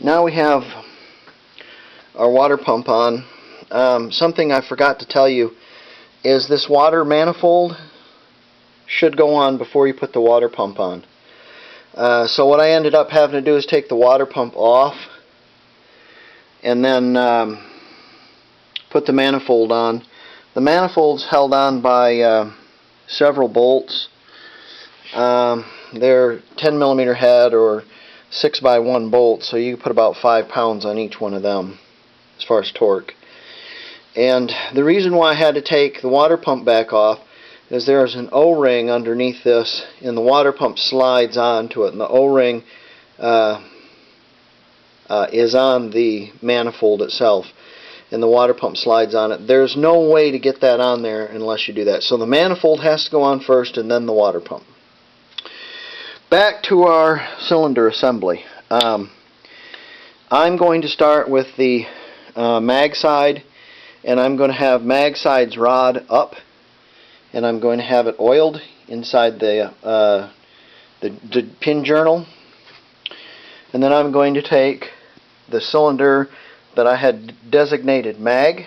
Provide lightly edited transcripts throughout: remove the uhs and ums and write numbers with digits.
Now we have our water pump on. Something I forgot to tell you is this water manifold should go on before you put the water pump on. So what I ended up having to do is take the water pump off and then put the manifold on. The manifold's held on by several bolts. They're 10mm head or 6x1 bolts, so you put about 5 pounds on each one of them as far as torque. And the reason why I had to take the water pump back off is there's an O-ring underneath this, and the water pump slides onto it, and the O-ring is on the manifold itself, and the water pump slides on it. There's no way to get that on there unless you do that. So the manifold has to go on first and then the water pump. Back to our cylinder assembly. I'm going to start with the mag side, and I'm going to have mag side's rod up, and I'm going to have it oiled inside the pin journal. And then I'm going to take the cylinder that I had designated mag,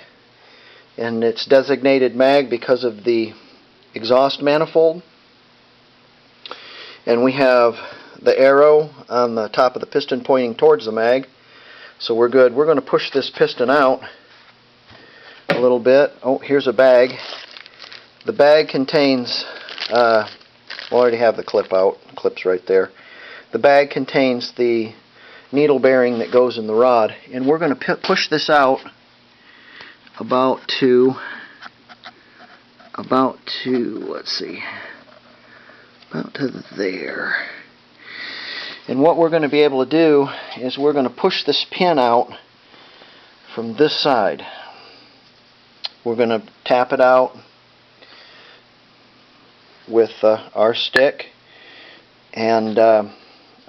and it's designated mag because of the exhaust manifold. And we have the arrow on the top of the piston pointing towards the mag, so we're good. We're going to push this piston out a little bit. Oh, here's a bag. The bag contains, we'll already have the clip out. The clip's right there. The bag contains the needle bearing that goes in the rod, and we're going to push this out about to let's see, about to there. And what we're going to be able to do is we're going to push this pin out from this side. We're going to tap it out with our stick and a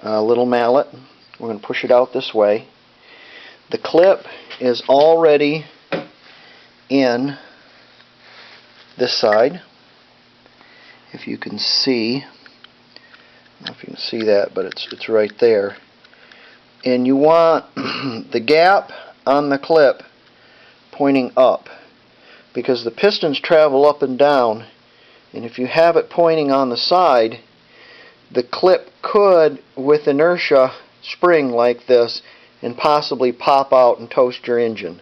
little mallet. We're going to push it out this way. The clip is already in this side. If you can see, I don't know if you can see that, but it's right there. And you want the gap on the clip pointing up, because the pistons travel up and down, and if you have it pointing on the side, the clip could, with inertia, spring like this and possibly pop out and toast your engine.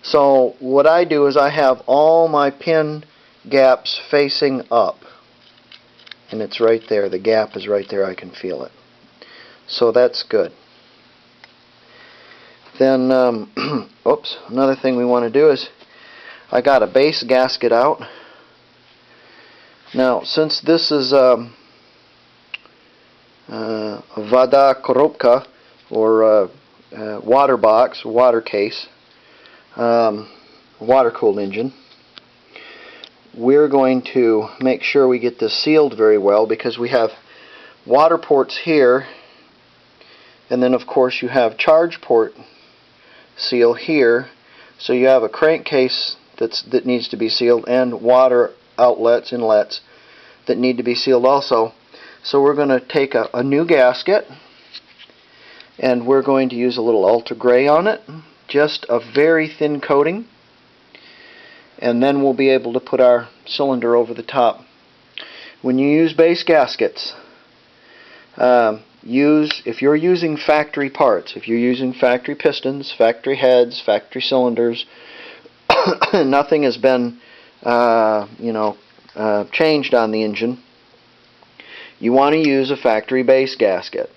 So what I do is I have all my pin gaps facing up, and it's right there. The gap is right there. I can feel it. So that's good. Then oops, another thing we want to do is I got a base gasket out. Now, since this is a Voda Korobka, or water box, water case, water-cooled engine, we're going to make sure we get this sealed very well, because we have water ports here, and then of course you have charge port seal here, so you have a crankcase that needs to be sealed, and water outlets, inlets, that need to be sealed also. So we're going to take a new gasket, and we're going to use a little ultra gray on it, just a very thin coating, and then we'll be able to put our cylinder over the top. When you use base gaskets, if you're using factory parts, if you're using factory pistons, factory heads, factory cylinders, nothing has been changed on the engine, you want to use a factory base gasket,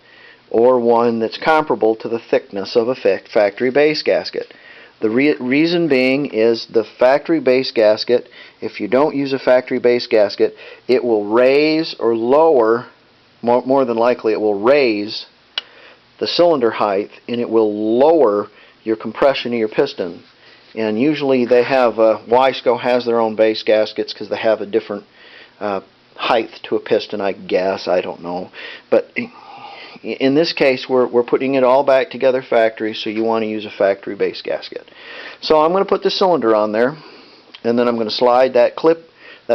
or one that's comparable to the thickness of a factory base gasket. The reason being is the factory base gasket, if you don't use a factory base gasket, it will raise or lower, more than likely it will raise the cylinder height, and it will lower your compression of your piston. And usually they have, Wiseco has their own base gaskets because they have a different height to a piston, I guess, I don't know. But in this case, we're putting it all back together factory, so you want to use a factory base gasket. So I'm going to put the cylinder on there, and then I'm going to slide that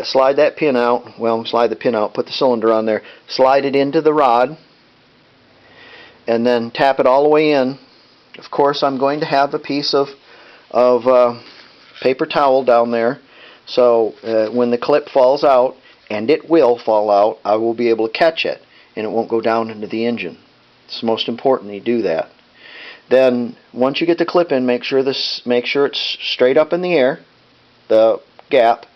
slide that pin out. Well, slide the pin out, put the cylinder on there, slide it into the rod, and then tap it all the way in, Of course, I'm going to have a piece of paper towel down there, so when the clip falls out, and it will fall out, I will be able to catch it, and it won't go down into the engine. It's most important you do that. Then once you get the clip in, make sure it's straight up in the air, the gap,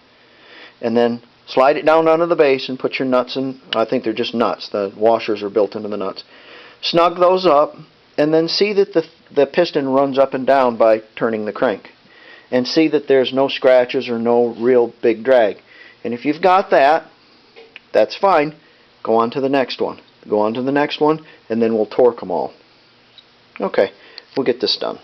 and then slide it down onto the base and put your nuts in. I think they're just nuts. The washers are built into the nuts. Snug those up, and then see that the piston runs up and down by turning the crank. And see that there's no scratches or no real big drag. And if you've got that, that's fine. Go on to the next one. Go on to the next one, and then we'll torque them all. Okay, we'll get this done.